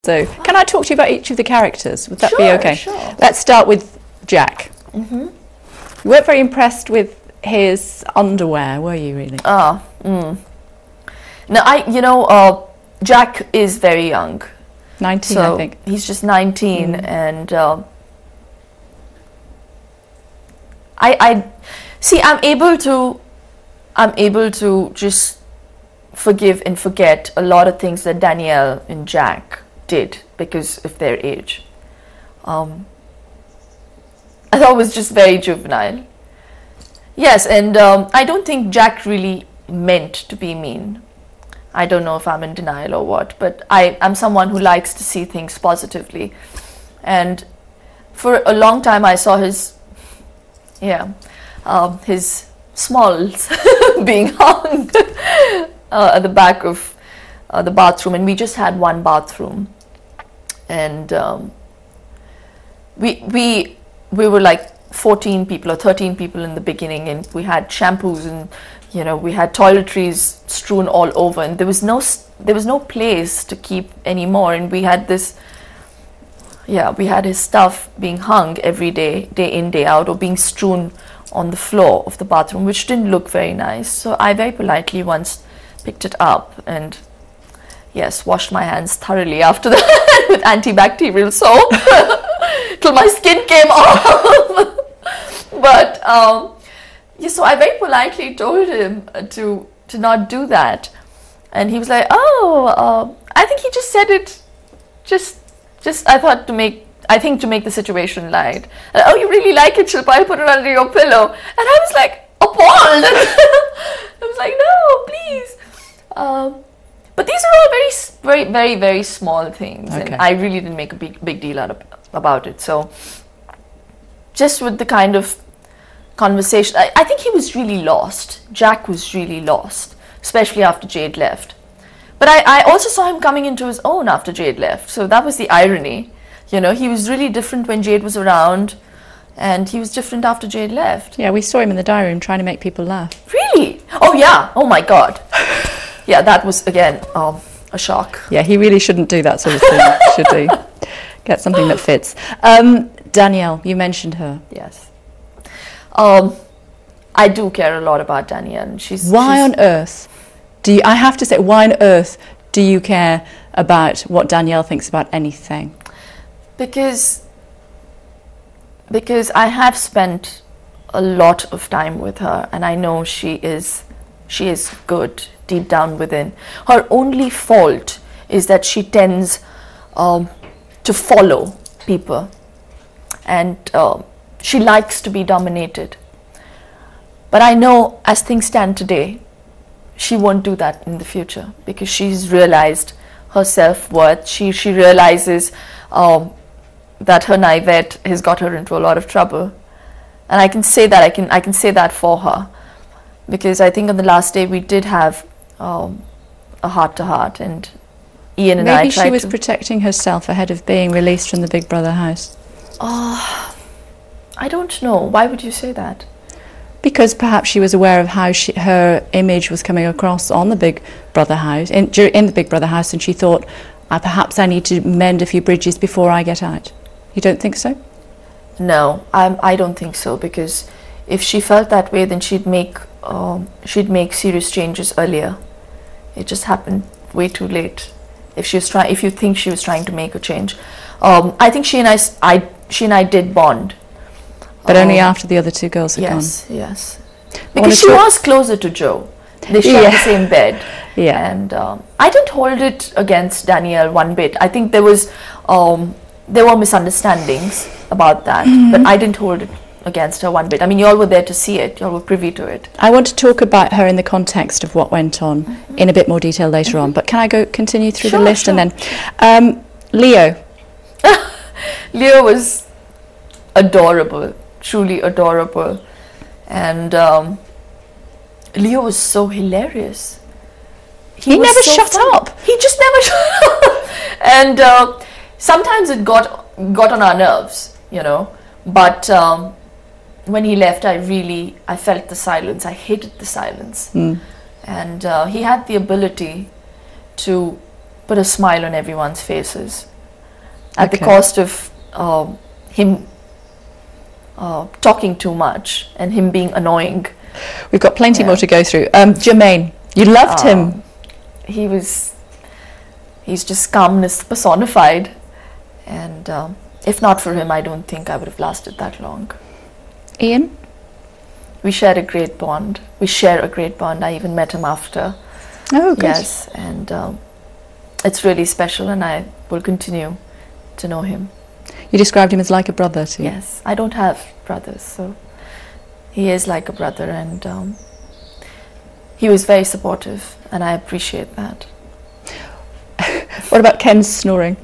do. Can I talk to you about each of the characters? Would that be okay? Sure. Let's start with Jack. You weren't very impressed with his underwear, were you, really? No, Jack is very young. 19, so I think. He's just 19, and I see. I'm able to just forgive and forget a lot of things that Danielle and Jack did because of their age. I thought it was just very juvenile. Yes, and I don't think Jack really meant to be mean. I don't know if I'm in denial or what, but I'm someone who likes to see things positively. And for a long time I saw his smalls being hung at the back of the bathroom, and we just had one bathroom, and we were like 14 people or 13 people in the beginning, and we had shampoos and we had toiletries strewn all over, and there was no place to keep any more, and we had his stuff being hung every day, day in, day out, or being strewn on the floor of the bathroom, which didn't look very nice. So I very politely once picked it up and washed my hands thoroughly after that with antibacterial soap till my skin came off. But so I very politely told him to not do that, and he was like, I think he just said it just to make the situation light. Oh, you really like it, Shilpa? I'll put it under your pillow. And I was like appalled. I was like, no, please. But these are all very, very, very, very small things, and I really didn't make a big deal about it. So just with the kind of conversation, I think he was really lost. Jack was really lost, especially after Jade left. But I also saw him coming into his own after Jade left. So that was the irony. He was really different when Jade was around, and he was different after Jade left. Yeah, we saw him in the diary room trying to make people laugh. Really? Oh, yeah. Oh, my God. Yeah, that was, again, a shock. Yeah, he really shouldn't do that sort of thing, should he? Get something that fits. Danielle, you mentioned her. Yes. I do care a lot about Danielle. And why on earth do you care about what Danielle thinks about anything? Because I have spent a lot of time with her, and I know she is good deep down within. Her only fault is that she tends to follow people, and she likes to be dominated. But I know, as things stand today, she won't do that in the future, because she's realized her self-worth. She realizes that her naivete has got her into a lot of trouble, and I can say that I can say that for her, because I think on the last day we did have a heart-to-heart, and Ian and I tried to... Maybe she was protecting herself ahead of being released from the Big Brother house. I don't know. Why would you say that? Because perhaps she was aware of how her image was coming across on the Big Brother house, in the Big Brother house, and she thought, perhaps I need to mend a few bridges before I get out. You don't think so? No, I don't think so, because if she felt that way, then she'd make serious changes earlier. It just happened way too late. If you think she was trying to make a change, I think she and I did bond. But only after the other two girls had gone. Yes. Because she was closer to Joe. They shared the same bed. Yeah. And I didn't hold it against Danielle one bit. I think there were misunderstandings about that, but I didn't hold it against her one bit. I mean, you all were there to see it. You all were privy to it. I want to talk about her in the context of what went on in a bit more detail later on. But can I continue through the list and then Leo? Leo was adorable, truly adorable, and Leo was so hilarious. He never shut up. He just never shut up. And sometimes it got on our nerves, but when he left, I felt the silence. I hated the silence. And he had the ability to put a smile on everyone's faces. at the cost of him talking too much and him being annoying. We've got plenty more to go through. Jermaine, you loved him. He's just calmness personified, and if not for him, I don't think I would have lasted that long. Ian? We share a great bond. I even met him after. Oh, good. Yes, and it's really special, and I will continue to know him. You described him as like a brother to you. Yes, I don't have brothers, so he is like a brother, and he was very supportive, and I appreciate that. What about Ken's snoring?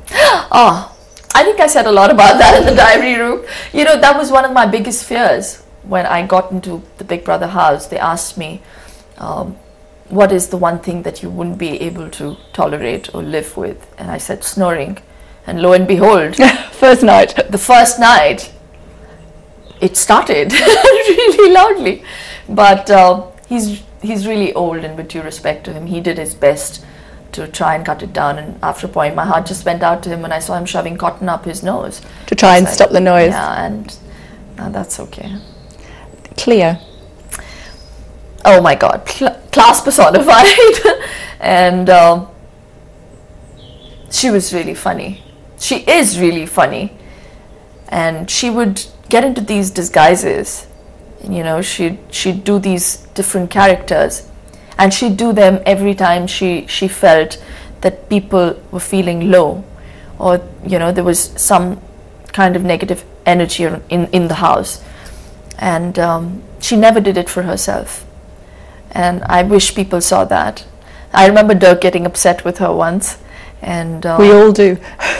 I think I said a lot about that in the diary room. You know, that was one of my biggest fears when I got into the Big Brother house. They asked me, what is the one thing that you wouldn't be able to tolerate or live with? And I said snoring. And lo and behold, the first night, it started really loudly. But he's really old, and with due respect to him, he did his best to try and cut it down, and after a point my heart just went out to him when I saw him shoving cotton up his nose. To try and stop the noise. Yeah, and that's okay. Cleo. Oh my God, class personified. And she was really funny. She is really funny. And she would get into these disguises. You know, she'd do these different characters. And she'd do them every time she felt that people were feeling low, or, you know, there was some kind of negative energy in the house. And she never did it for herself. And I wish people saw that. I remember Dirk getting upset with her once. And we all do.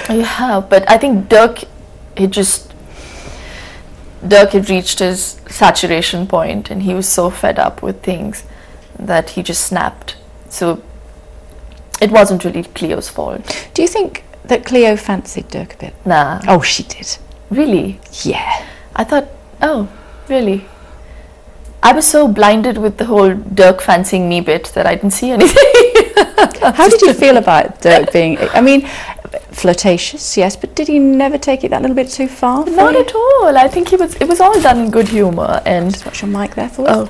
Yeah, but I think Dirk had reached his saturation point, and he was so fed up with things that he just snapped. So it wasn't really Cleo's fault. Do you think that Cleo fancied Dirk a bit? Nah. Oh, she did. Really? Yeah. I thought, oh, really? I was so blinded with the whole Dirk fancying me bit that I didn't see anything. How did you feel about Dirk being, I mean, flirtatious, yes, but did he never take it that little bit too far? Not at all. I think it was all done in good humour. And just watch your mic there for us. Oh.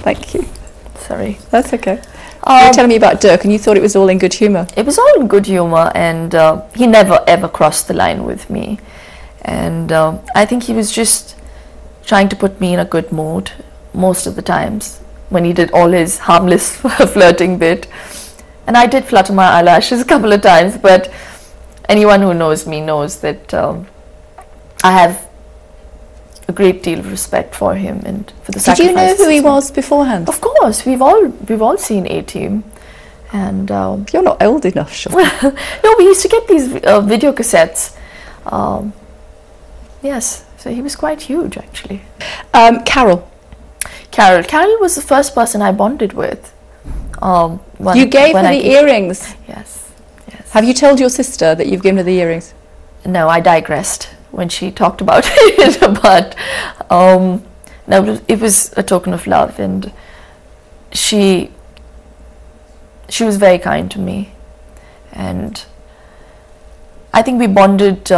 Thank you. Sorry. That's okay. You were telling me about Dirk, and you thought it was all in good humour. It was all in good humour, and he never ever crossed the line with me. And I think he was just trying to put me in a good mood most of the times when he did all his harmless flirting bit. And I did flutter my eyelashes a couple of times, but anyone who knows me knows that I have a great deal of respect for him and for the sacrifices. Did you know who he was beforehand? Of course, we've all seen A-Team, and you're not old enough, Shilpa. No, we used to get these video cassettes. Yes, so he was quite huge, actually. Carol was the first person I bonded with. You gave her the earrings. Yes. Have you told your sister that you've given her the earrings? No, I digressed when she talked about it, but no, it was a token of love, and she was very kind to me, and I think we bonded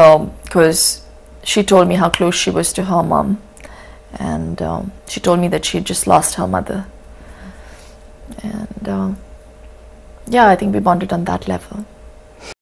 because she told me how close she was to her mum, and she told me that she had just lost her mother, and yeah, I think we bonded on that level.